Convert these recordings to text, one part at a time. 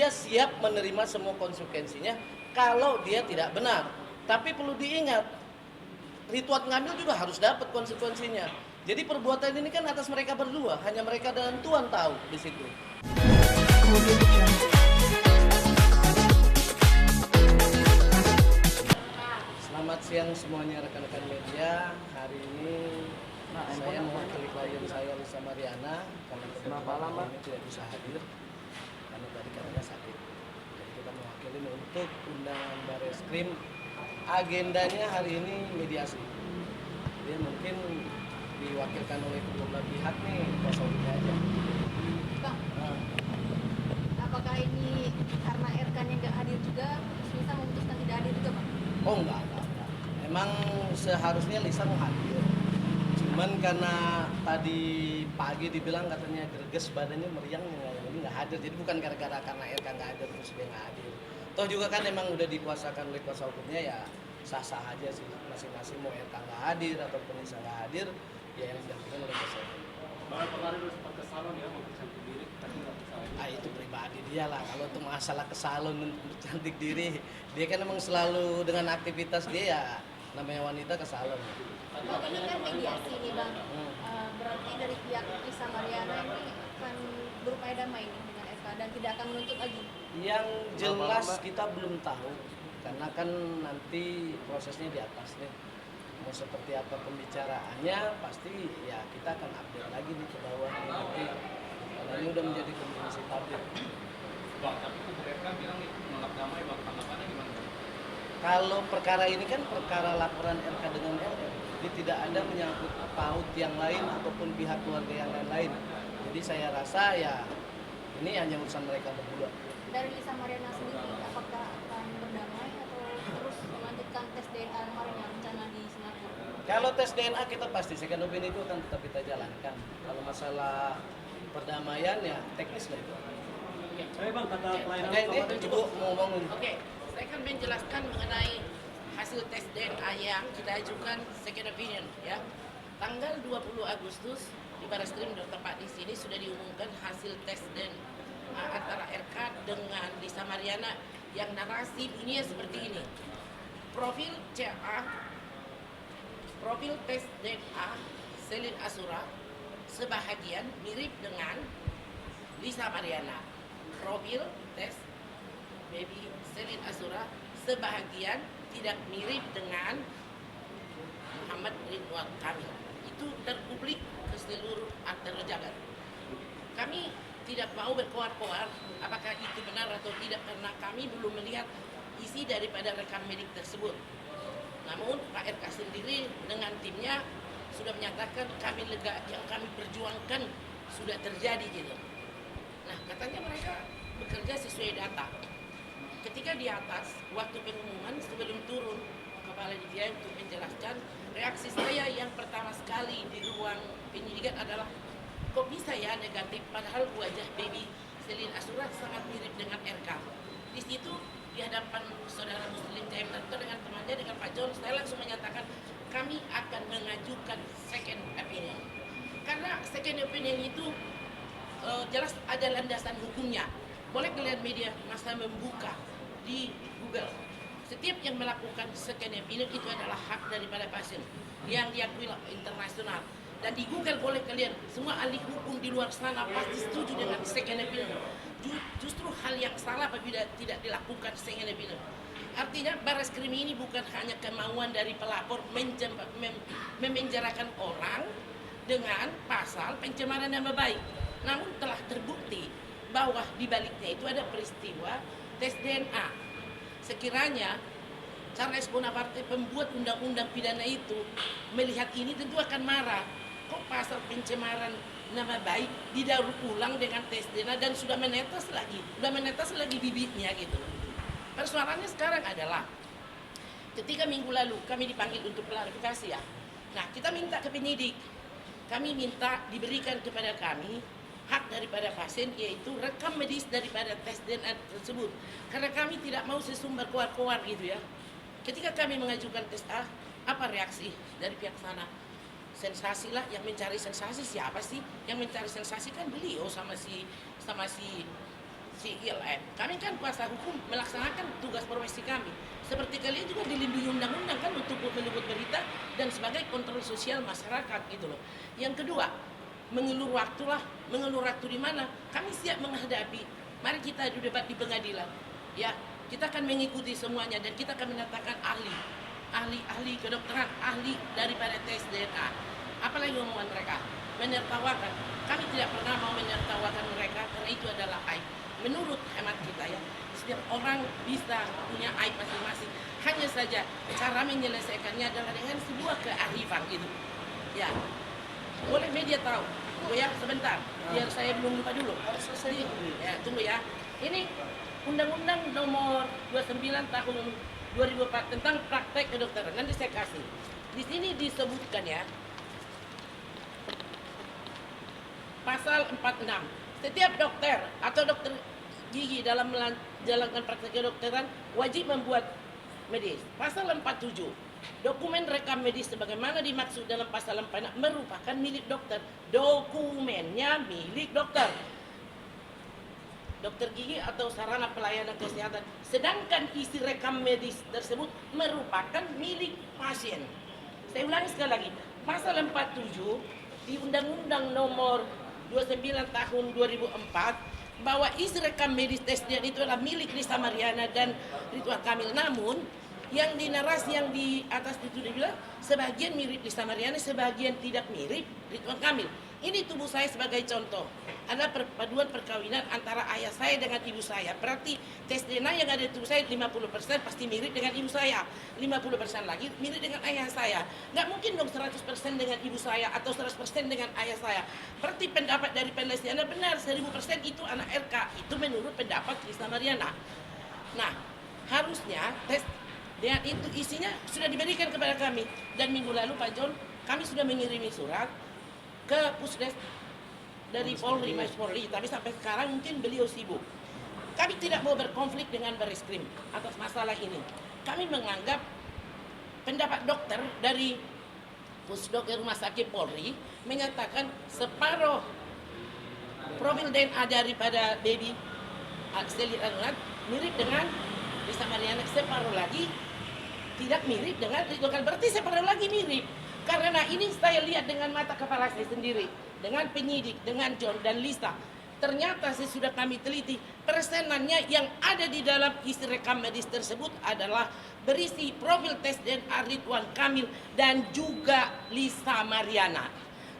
dia siap menerima semua konsekuensinya kalau dia tidak benar. Tapi perlu diingat, Ridwan Kamil juga harus dapat konsekuensinya. Jadi perbuatan ini kan atas mereka berdua, hanya mereka dan Tuhan tahu di situ. Selamat siang semuanya rekan-rekan media. Hari ini saya mewakili klien saya Lisa Mariana karena kebetulan ini tidak bisa hadir karena tadi katanya sakit. Jadi kita mewakili untuk undangan Bareskrim. Agendanya hari ini mediasi. Dia mungkin diwakilkan oleh kedua belah pihak nih, kuasa hukumnya aja. Bang, apakah ini karena RK-nya nggak hadir juga, Lisa memutuskan tidak hadir juga, Bang? Oh enggak. Emang seharusnya Lisa mau hadir. Cuman karena tadi pagi dibilang katanya greges badannya meriang, jadi nggak hadir. Jadi bukan gara-gara karena RK nggak hadir terus dia nggak hadir. Toh juga kan emang udah dikuasakan oleh kuasa hukumnya, ya sah-sah aja sih, masing-masing mau RK nggak hadir ataupun Lisa nggak hadir, ya yang dilakukan oleh kuasa hukum. Bahkan kemarin udah sempat ke salon ya, mau cantik diri, tapi nggak bisa. Itu pribadi dia lah. Kalau untuk masalah ke salon untuk cantik diri, dia kan emang selalu dengan aktivitas dia, ya namanya wanita ke salon. Bang, ini kan mediasi nih, Bang. Berarti dari pihak Lisa Mariana ini akan berupaya damai nih dengan RK dan tidak akan menuntut lagi. Yang jelas kita belum tahu, karena kan nanti prosesnya di atas nih. Mau seperti apa pembicaraannya, pasti ya kita akan update lagi nih ke bawah nih nanti. Karena ini udah menjadi kondisi publik. Bang, tapi kubu RK bilang nih menolak damai, bang, tanggapannya gimana? Kalau perkara ini kan perkara laporan RK dengan LM, jadi tidak ada menyangkut paut yang lain ataupun pihak keluarga yang lain-lain. Jadi saya rasa ya ini hanya urusan mereka berdua. Dari Lisa Mariana sendiri, apakah akan berdamai atau terus melanjutkan tes DNA kemarin yang rencana di Singapura? Kalau tes DNA kita pasti second opinion itu akan tetap kita jalankan. Kalau masalah perdamaian ya teknis lah itu. Saya bang, kata klien Ini Ibu mau ngomong. Oke, saya akan menjelaskan mengenai hasil tes DNA yang kita ajukan second opinion ya. Tanggal 20 Agustus di Bareskrim tempat di sini sudah diumumkan hasil tes DNA antara RK dengan Lisa Mariana yang narasi bunyinya seperti ini. Profil CA, profil tes DNA Selin Asura sebahagian mirip dengan Lisa Mariana. Profil tes baby Selin Asura sebahagian tidak mirip dengan Muhammad Ridwan Kamil. Itu terpublik ke seluruh aktor jagat. Kami tidak mau berkoar-koar apakah itu benar atau tidak karena kami belum melihat isi daripada rekam medik tersebut. Namun Pak RK sendiri dengan timnya sudah menyatakan kami lega, yang kami perjuangkan sudah terjadi gitu. Nah, katanya mereka bekerja sesuai data. Ketika di atas, waktu pengumuman sebelum turun Kepala Divisi untuk menjelaskan, reaksi saya yang pertama sekali di ruang penyidikan adalah kok bisa ya negatif padahal wajah baby Selin Asura sangat mirip dengan RK. Di situ di hadapan saudara Muslim TM Narto dengan temannya dengan Pak John, saya langsung menyatakan kami akan mengajukan second opinion. Karena second opinion itu jelas ada landasan hukumnya. Boleh kalian media masa membuka di Google. Setiap yang melakukan second opinion itu adalah hak daripada pasien yang diakui internasional. Dan di Google boleh kalian, semua ahli hukum di luar sana pasti setuju dengan second opinion. Justru hal yang salah apabila tidak dilakukan second opinion. Artinya Bareskrim ini bukan hanya kemauan dari pelapor memenjarakan orang dengan pasal pencemaran nama baik. Namun telah terbukti bahwa di baliknya itu ada peristiwa tes DNA. Sekiranya Charles Bonaparte pembuat undang-undang pidana itu melihat ini tentu akan marah. Kok pasal pencemaran nama baik didaur ulang dengan tes DNA dan sudah menetes lagi bibitnya gitu. Persoalannya sekarang adalah ketika minggu lalu kami dipanggil untuk klarifikasi ya. Nah, kita minta ke penyidik. Kami minta diberikan kepada kami hak daripada pasien yaitu rekam medis daripada tes DNA tersebut. Karena kami tidak mau sesumber koar-koar gitu ya. Ketika kami mengajukan tes A, apa reaksi dari pihak sana? Sensasi lah, yang mencari sensasi siapa sih? Yang mencari sensasi kan beliau sama si si ILM. Kami kan kuasa hukum melaksanakan tugas profesi kami. Seperti kalian juga dilindungi undang-undang kan untuk meliput berita dan sebagai kontrol sosial masyarakat gitu loh. Yang kedua, mengelur waktu lah. Mengelur waktu di mana? Kami siap menghadapi. Mari kita adu debat di pengadilan. Ya, kita akan mengikuti semuanya dan kita akan menyatakan ahli kedokteran, ahli daripada tes DNA. Apalagi omongan mereka menertawakan. Kami tidak pernah mau menertawakan mereka karena itu adalah aib. Menurut hemat kita ya, setiap orang bisa punya aib masing-masing. Hanya saja cara menyelesaikannya adalah dengan sebuah kearifan gitu. Ya, boleh media tahu. Tunggu ya sebentar, biar saya belum lupa dulu. Ya, tunggu ya. Ini Undang-Undang Nomor 29 Tahun 2004 tentang praktek kedokteran. Nanti saya kasih. Di sini disebutkan ya. Pasal 46. Setiap dokter atau dokter gigi dalam menjalankan praktek kedokteran wajib membuat medis. Pasal 47. Dokumen rekam medis sebagaimana dimaksud dalam pasal 46 merupakan milik dokter. Dokumennya milik dokter. Dokter gigi atau sarana pelayanan kesehatan. Sedangkan isi rekam medis tersebut merupakan milik pasien. Saya ulangi sekali lagi. Pasal 47 di Undang-Undang Nomor 29 Tahun 2004 bahwa isi rekam medis tes DNA itu adalah milik Lisa Mariana dan Ridwan Kamil. Namun yang di narasi yang di atas itu dibilang sebagian mirip Lisa Mariana, sebagian tidak mirip Ridwan Kamil. Ini tubuh saya sebagai contoh. Ada perpaduan perkawinan antara ayah saya dengan ibu saya. Berarti tes DNA yang ada di tubuh saya 50% pasti mirip dengan ibu saya. 50% lagi mirip dengan ayah saya. Nggak mungkin dong 100% dengan ibu saya atau 100% dengan ayah saya. Berarti pendapat dari penelitiannya benar. 1000% itu anak RK. Itu menurut pendapat Lisa Mariana. Nah, harusnya tes DNA itu isinya sudah diberikan kepada kami. Dan minggu lalu Pak John, kami sudah mengirimi surat ke Pusdes dari Polri, Mabes Polri, tapi sampai sekarang mungkin beliau sibuk. Kami tidak mau berkonflik dengan Barreskrim atas masalah ini. Kami menganggap pendapat dokter dari Pusdok Rumah Sakit Polri menyatakan separuh profil DNA daripada baby Axel Anulat mirip dengan Lisa Mariana, separuh lagi tidak mirip dengan Ridwan. Berarti separuh lagi mirip. Karena ini saya lihat dengan mata kepala saya sendiri, dengan penyidik, dengan John dan Lisa. Ternyata sesudah kami teliti, persenannya yang ada di dalam isi rekam medis tersebut adalah berisi profil tes DNA Ridwan Kamil dan juga Lisa Mariana.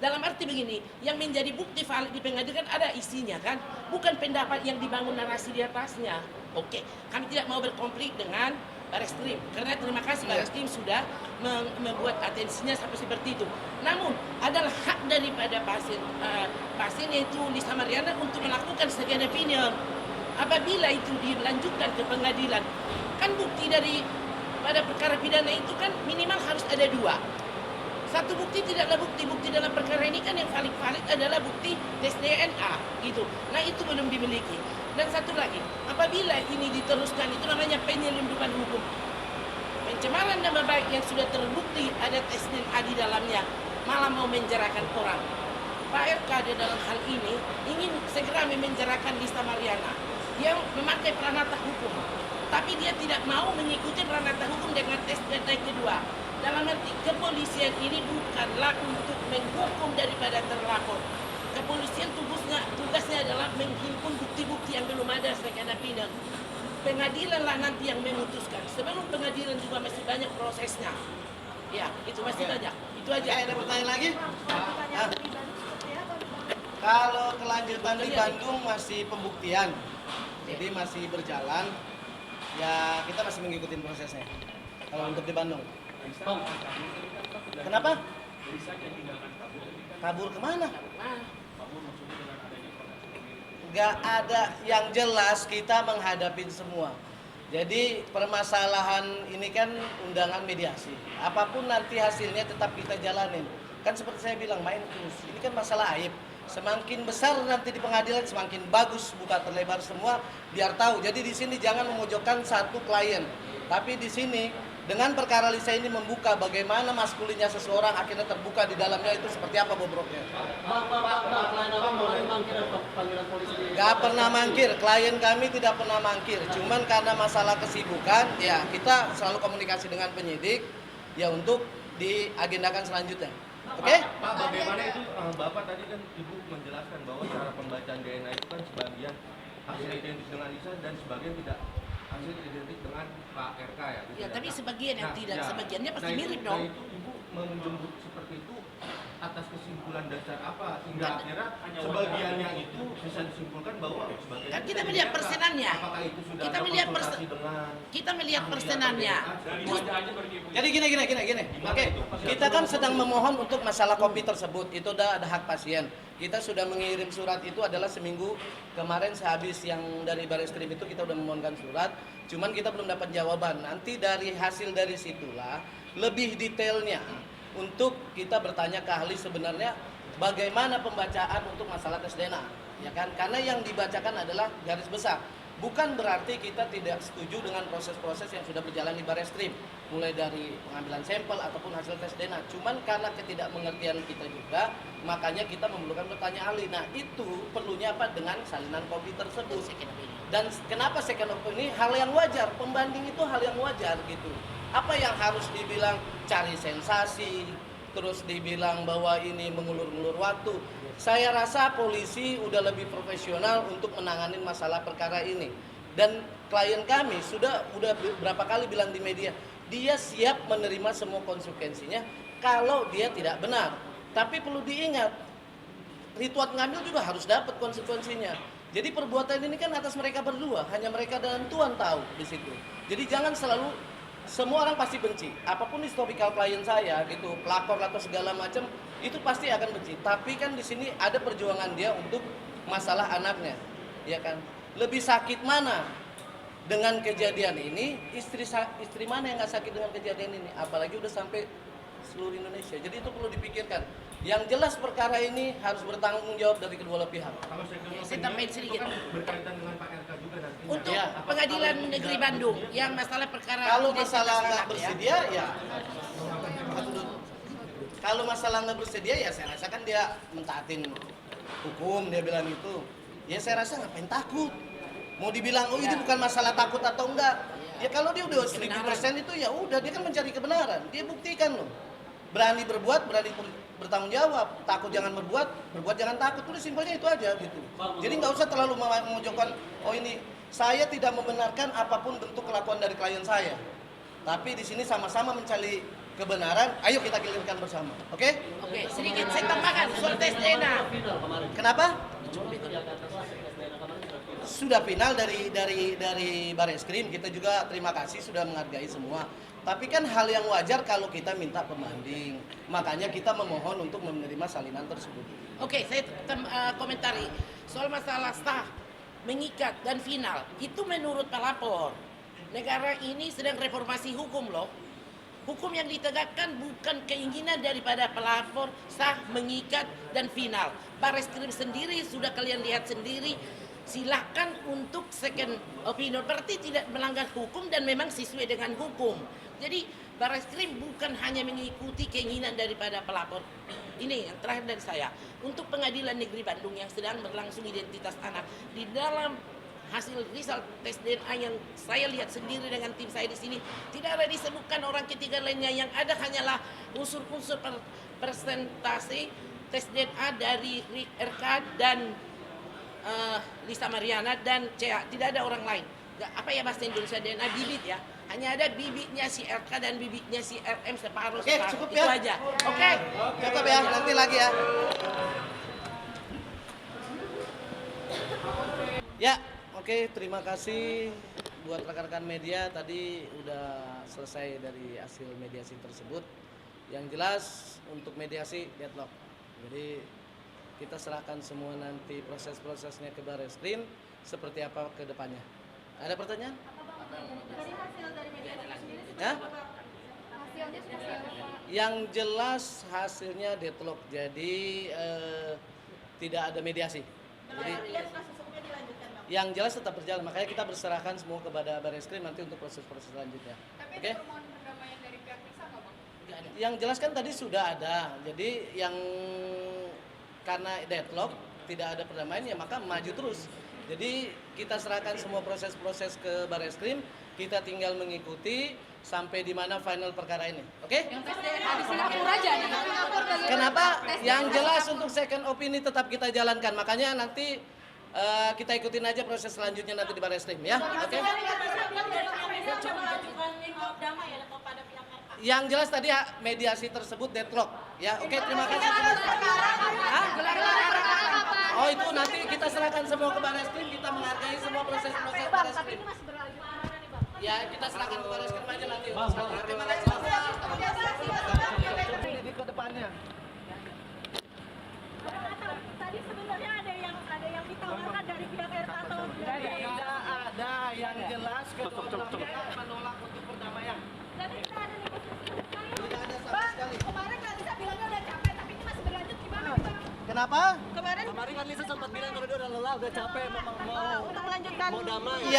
Dalam arti begini, yang menjadi bukti valid di pengadilan ada isinya kan, bukan pendapat yang dibangun narasi di atasnya. Oke, kami tidak mau berkonflik dengan Barreskrim, karena terima kasih Barreskrim sudah membuat atensinya sampai seperti itu. Namun adalah hak daripada pasien yaitu Lisa Mariana untuk melakukan second opinion. Apabila itu dilanjutkan ke pengadilan, kan bukti dari pada perkara pidana itu kan minimal harus ada 2. Satu bukti tidaklah bukti dalam perkara ini kan yang valid adalah bukti tes DNA gitu. Nah itu belum dimiliki. Dan satu lagi, apabila ini diteruskan itu namanya penyelundupan hukum. Pencemaran nama baik yang sudah terbukti ada tes DNA di dalamnya, malah mau menjarakan orang. Pak RK dalam hal ini ingin segera memenjarakan Lisa Mariana yang memakai peranata hukum. Tapi dia tidak mau mengikuti peranata hukum dengan tes DNA kedua. Dalam arti kepolisian ini bukanlah untuk menghukum daripada terlapor. Kepolisian tugasnya adalah menghimpun bukti-bukti yang belum ada second opinion. Pengadilanlah nanti yang memutuskan. Sebelum pengadilan juga masih banyak prosesnya. Ya, itu masih banyak. Itu aja. Ada pertanyaan lagi? Pertanyaan di Bandung seperti apa, Bang? Kalau kelanjutan di Bandung masih pembuktian, jadi masih berjalan, ya kita masih mengikuti prosesnya. Kalau untuk di Bandung, kenapa? Kabur kemana? Nggak ada yang jelas, kita menghadapi semua. Jadi permasalahan ini kan undangan mediasi. Apapun nanti hasilnya tetap kita jalanin. Kan seperti saya bilang, main terus. Ini kan masalah aib. Semakin besar nanti di pengadilan semakin bagus, buka terlebar semua biar tahu. Jadi di sini jangan memojokkan satu klien. Tapi di sini Dengan perkara Lisa ini membuka bagaimana maskulinnya seseorang akhirnya terbuka di dalamnya itu seperti apa bobroknya. Gak pernah mangkir, klien kami tidak pernah mangkir. Cuman karena masalah kesibukan, ya kita selalu komunikasi dengan penyidik ya untuk diagendakan selanjutnya. Oke? Pak, bagaimana itu Bapak tadi kan Ibu menjelaskan bahwa cara pembacaan DNA itu kan sebagian hasil identik dengan Lisa dan sebagian tidak hasil identik dengan Pak RK ya. Gitu Ya, tapi sebagian yang tidak, sebagiannya pasti mirip Nah dong. itu Ibu menjemput seperti itu atas kesimpulan dasar apa sehingga akhirnya sebagiannya itu bisa disimpulkan bahwa sebagian Kan kita melihat persenannya. apakah itu sudah Kita ada melihat konsultasi dengan Kita melihat persenannya. Jadi gini. Oke, kita kan sedang memohon untuk masalah kopi tersebut. Itu ada hak pasien. Kita sudah mengirim surat itu adalah seminggu kemarin sehabis yang dari Barreskrim itu kita udah memohonkan surat. Cuman kita belum dapat jawaban. Nanti dari hasil dari situlah lebih detailnya untuk kita bertanya ke ahli sebenarnya bagaimana pembacaan untuk masalah tes DNA. Ya kan? Karena yang dibacakan adalah garis besar. Bukan berarti kita tidak setuju dengan proses-proses yang sudah berjalan di Barreskrim, mulai dari pengambilan sampel ataupun hasil tes DNA. Cuman karena ketidakmengertian kita juga, makanya kita memerlukan bertanya ahli. Nah itu perlunya apa dengan salinan kopi tersebut. Dan kenapa second opinion ini hal yang wajar, pembanding itu hal yang wajar gitu. Apa yang harus dibilang cari sensasi, terus dibilang bahwa ini mengulur-ulur waktu. Saya rasa polisi udah lebih profesional untuk menangani masalah perkara ini. Dan klien kami udah berapa kali bilang di media, dia siap menerima semua konsekuensinya kalau dia tidak benar. Tapi perlu diingat, Ridwan Kamil juga harus dapat konsekuensinya. Jadi perbuatan ini kan atas mereka berdua, hanya mereka dan Tuhan tahu di situ. Jadi jangan selalu semua orang pasti benci. Apapun historical klien saya gitu, pelakor atau segala macam itu pasti akan benci. Tapi kan di sini ada perjuangan dia untuk masalah anaknya, ya kan? Lebih sakit mana dengan kejadian ini? Istri mana yang nggak sakit dengan kejadian ini? Apalagi udah sampai seluruh Indonesia. Jadi itu perlu dipikirkan. Yang jelas perkara ini harus bertanggung jawab dari kedua belah pihak. kalau saya Saya tambahin sedikit. kan berkaitan dengan Pak RK juga nantinya. Untuk Ya. Pengadilan Negeri Bandung yang masalah perkara Kalau identitas masalah nggak anak, ya. bersedia ya, kalau masalah nggak bersedia ya saya rasa kan dia mentaatin hukum, dia bilang itu. Ya saya rasa ngapain takut? Mau dibilang oh ini bukan masalah takut atau enggak? Ya kalau dia udah 1000% itu ya udah dia kan mencari kebenaran. Dia buktikan loh. Berani berbuat, berani bertanggung jawab. Takut jangan berbuat jangan takut. Udah simpelnya itu aja gitu. Jadi nggak usah terlalu memojokkan. Oh ini saya tidak membenarkan apapun bentuk kelakuan dari klien saya. Tapi di sini sama-sama mencari kebenaran. Ayo kita clearkan bersama. Oke? Oke, sedikit saya tambahkan soal tes DNA. Kenapa? Sudah final dari Barreskrim. Kita juga terima kasih sudah menghargai semua. Tapi kan hal yang wajar kalau kita minta pembanding. Makanya kita memohon untuk menerima salinan tersebut. Oke, saya komentari soal masalah sah, mengikat dan final. Itu menurut pelapor. Negara ini sedang reformasi hukum loh. Hukum yang ditegakkan bukan keinginan daripada pelapor sah, mengikat dan final. Barreskrim sendiri sudah kalian lihat sendiri. Silahkan untuk second opinion. Berarti tidak melanggar hukum dan memang sesuai dengan hukum. Jadi Barreskrim bukan hanya mengikuti keinginan daripada pelapor. Ini yang terakhir dari saya. Untuk Pengadilan Negeri Bandung yang sedang berlangsung identitas anak, di dalam hasil result tes DNA yang saya lihat sendiri dengan tim saya di sini, tidak ada disebutkan orang ketiga lainnya. Yang ada hanyalah unsur-unsur persentase tes DNA dari RK dan Lisa Mariana dan CA. Tidak ada orang lain. Apa ya bahasa Indonesia DNA bibit ya. Hanya ada bibitnya si RK dan bibitnya si RM separuh. Oke, cukup itu ya. aja. Oke. Cukup ya, nanti lagi ya. Ya, oke, terima kasih buat rekan-rekan media. Tadi udah selesai dari hasil mediasi tersebut. Yang jelas untuk mediasi deadlock. Jadi kita serahkan semua nanti proses-prosesnya ke Barreskrim seperti apa ke depannya. Ada pertanyaan? Dari hasil dari mediasi sendiri Ya? hasilnya seperti apa? Yang jelas hasilnya deadlock. Jadi tidak ada mediasi. Jadi Kasus hukumnya dilanjutkan, Bang. yang jelas tetap berjalan. Makanya kita berserahkan semua kepada Barreskrim nanti untuk proses-proses selanjutnya. Tapi Oke? ada permohonan perdamaian dari pihak Lisa nggak bang? Nggak ada. Yang jelas kan tadi sudah ada. Jadi yang karena deadlock tidak ada perdamaian ya maka maju terus. Jadi kita serahkan semua proses-proses ke Barreskrim, kita tinggal mengikuti sampai di mana final perkara ini. Oke? Yang tes DNA di Singapura aja nih. Kenapa? Yang jelas untuk second opini tetap kita jalankan. Makanya nanti kita ikutin aja proses selanjutnya nanti di Barreskrim ya. Oke? Yang jelas tadi mediasi tersebut deadlock ya. Oke, terima kasih. Hah? Oh, itu nanti kita serahkan semua ke Barreskrim, kita menghargai semua proses-proses Barreskrim. Ya, kita serahkan ke Barreskrim aja nanti. Terima kasih. Jadi ke depannya. Tadi sebenarnya ada yang ditawarkan dari pihak RK atau Tidak ada yang jelas kedua belah pihak menolak untuk perdamaian. Jadi kita ada negosiasi. Tidak ada sama sekali. Kemarin Kak Lisa bilangnya udah capek, tapi ini masih berlanjut gimana nih Bang? Kenapa? Kemarin Kemarin kan Lisa sempat bilang kalau dia udah lelah, udah capek, memang untuk melanjutkan mau damai.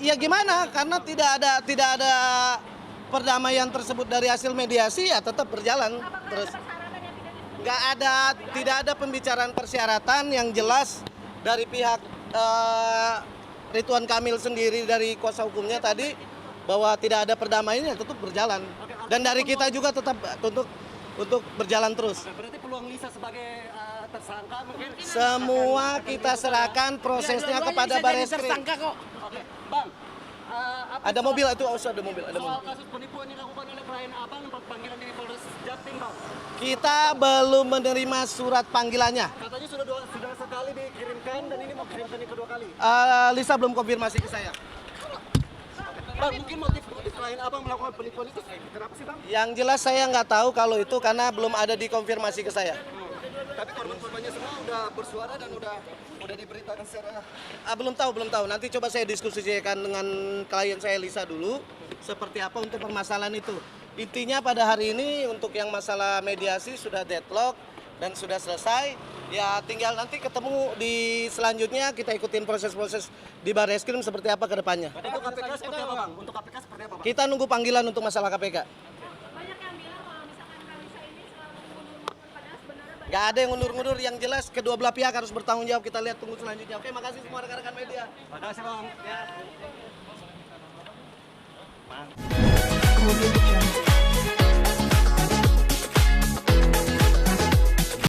Ya gimana? Karena tidak ada perdamaian tersebut dari hasil mediasi ya tetap berjalan apakah terus. ada persyaratan yang tidak disebut? Tidak ada pembicaraan persyaratan yang jelas dari pihak Ridwan Kamil sendiri dari kuasa hukumnya tadi bahwa tidak ada perdamaian ya tetap berjalan. Dan dari kita juga tetap untuk berjalan terus. Berarti peluang Lisa sebagai tersangka mungkin. Semua kita serahkan prosesnya kepada Barreskrim. Tersangka kok. Oke, Bang. Ada mobil itu, ada mobil. Soal kasus penipuan yang dilakukan oleh klien Abang, panggilan dari Polres Jatim, Bang. Kita belum menerima surat panggilannya. Katanya sudah sekali dikirimkan dan ini mau kirimkan yang kedua kali. Lisa belum konfirmasi ke saya. Bang, mungkin motif klien Abang melakukan penipuan itu kenapa sih, Bang? Yang jelas saya nggak tahu kalau itu karena belum ada dikonfirmasi ke saya. Tapi korban-korbannya semua udah bersuara dan udah diberitakan secara Belum tahu. Nanti coba saya diskusikan dengan klien saya Lisa dulu seperti apa untuk permasalahan itu. Intinya pada hari ini untuk yang masalah mediasi sudah deadlock dan sudah selesai. Ya tinggal nanti ketemu di selanjutnya kita ikutin proses-proses di Barreskrim seperti apa ke depannya. Untuk KPK seperti apa, Bang? Untuk KPK seperti apa, Bang? Kita nunggu panggilan untuk masalah KPK. Banyak yang bilang kalau misalkan Kak Lisa ini selalu mengundur-mundur, padahal sebenarnya banyak. Gak ada yang ngundur-ngundur, yang jelas kedua belah pihak harus bertanggung jawab. Kita lihat tunggu selanjutnya. Oke, makasih semua rekan-rekan media. Makasih, Bang. Ya.